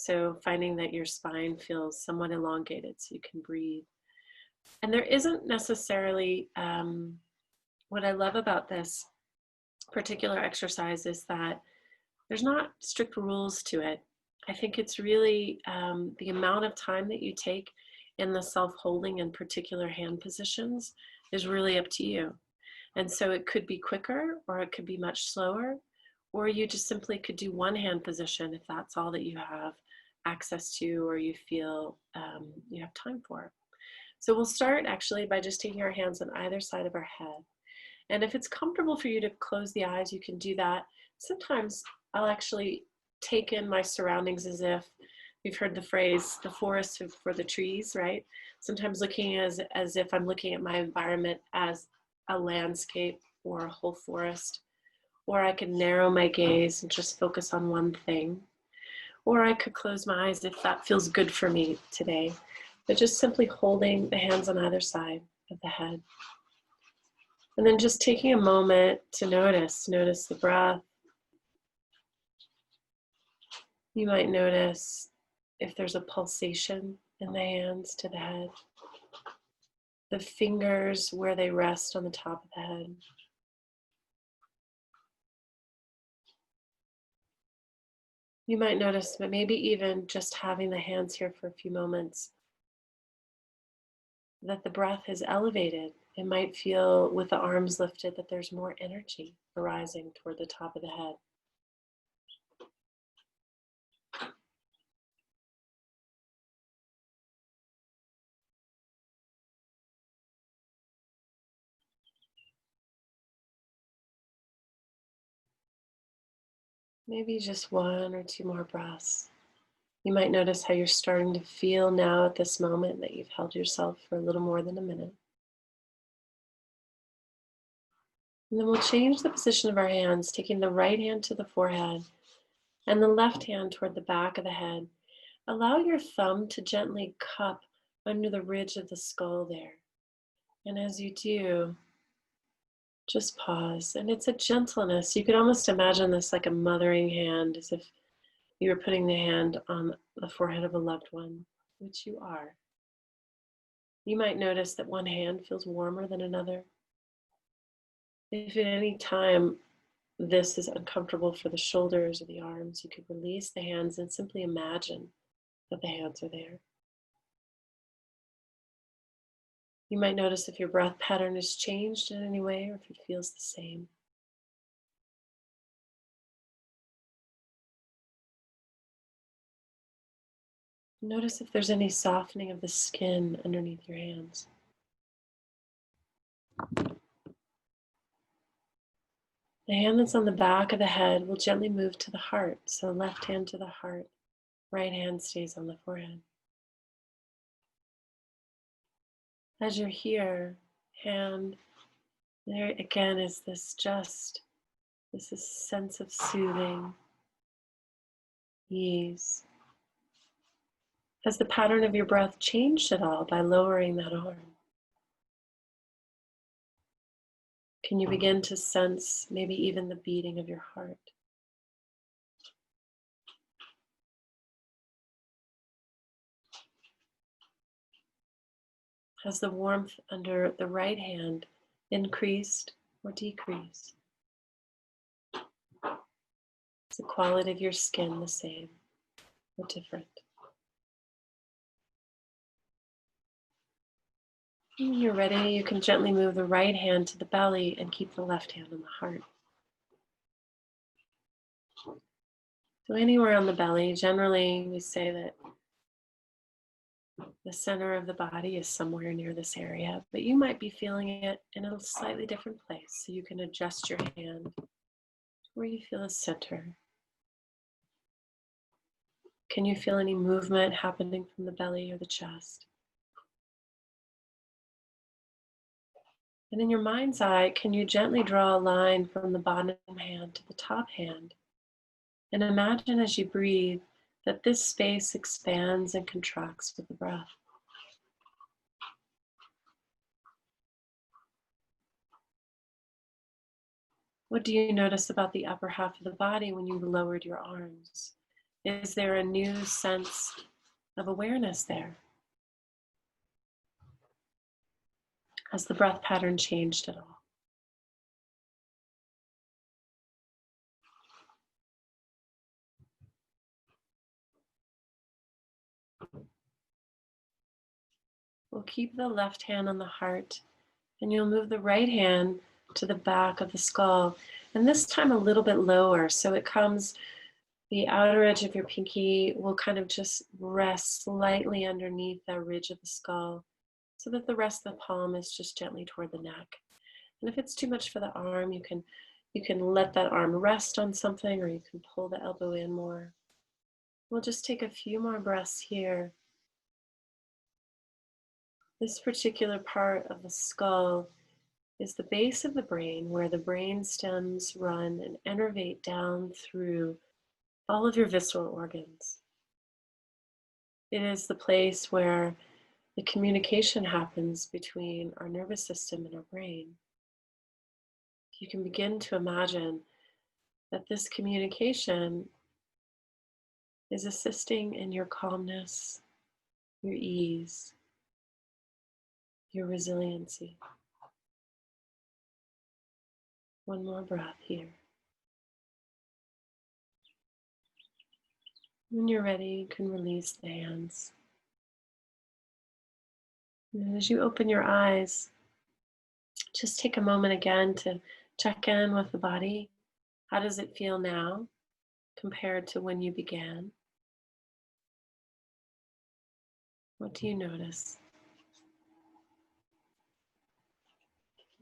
So finding that your spine feels somewhat elongated so you can breathe. And there isn't necessarily, what I love about this particular exercise is that there's not strict rules to it. I think it's really the amount of time that you take in the self-holding and particular hand positions is really up to you. And so it could be quicker, or it could be much slower, or you just simply could do one hand position if that's all that you have access to or you feel you have time for. So we'll start actually by just taking our hands on either side of our head. And if it's comfortable for you to close the eyes, you can do that. Sometimes I'll actually take in my surroundings as if, you've heard the phrase, the forest for the trees, right? Sometimes looking as if I'm looking at my environment as a landscape or a whole forest. Or I could narrow my gaze and just focus on one thing. Or I could close my eyes if that feels good for me today. But just simply holding the hands on either side of the head. And then just taking a moment to notice the breath. You might notice if there's a pulsation in the hands to the head. The fingers where they rest on the top of the head. You might notice, but maybe even just having the hands here for a few moments, that the breath is elevated. It might feel with the arms lifted that there's more energy arising toward the top of the head. Maybe just one or two more breaths. You might notice how you're starting to feel now at this moment that you've held yourself for a little more than a minute. And then we'll change the position of our hands, taking the right hand to the forehead and the left hand toward the back of the head. Allow your thumb to gently cup under the ridge of the skull there. And as you do, just pause. And it's a gentleness. You could almost imagine this like a mothering hand, as if you were putting the hand on the forehead of a loved one, which you are. You might notice that one hand feels warmer than another. If at any time this is uncomfortable for the shoulders or the arms, you could release the hands and simply imagine that the hands are there. You might notice if your breath pattern has changed in any way or if it feels the same. Notice if there's any softening of the skin underneath your hands. The hand that's on the back of the head will gently move to the heart. So left hand to the heart, right hand stays on the forehead. As you're here, hand, there again is this sense of soothing, ease. Has the pattern of your breath changed at all by lowering that arm? Can you begin to sense maybe even the beating of your heart? Has the warmth under the right hand increased or decreased? Is the quality of your skin the same or different? When you're ready, you can gently move the right hand to the belly and keep the left hand on the heart. So anywhere on the belly, generally we say that the center of the body is somewhere near this area, but you might be feeling it in a slightly different place. So you can adjust your hand where you feel a center. Can you feel any movement happening from the belly or the chest? And in your mind's eye, can you gently draw a line from the bottom hand to the top hand? And imagine as you breathe that this space expands and contracts with the breath. What do you notice about the upper half of the body when you lowered your arms? Is there a new sense of awareness there? Has the breath pattern changed at all? We'll keep the left hand on the heart, and you'll move the right hand to the back of the skull, and this time a little bit lower, so it comes, the outer edge of your pinky will kind of just rest slightly underneath that ridge of the skull, so that the rest of the palm is just gently toward the neck. And if it's too much for the arm, you can let that arm rest on something, or you can pull the elbow in more. We'll just take a few more breaths here. This particular part of the skull is the base of the brain, where the brain stems run and innervate down through all of your visceral organs. It is the place where the communication happens between our nervous system and our brain. You can begin to imagine that this communication is assisting in your calmness, your ease, your resiliency. One more breath here. When you're ready, you can release the hands. And as you open your eyes, just take a moment again to check in with the body. How does it feel now compared to when you began? What do you notice?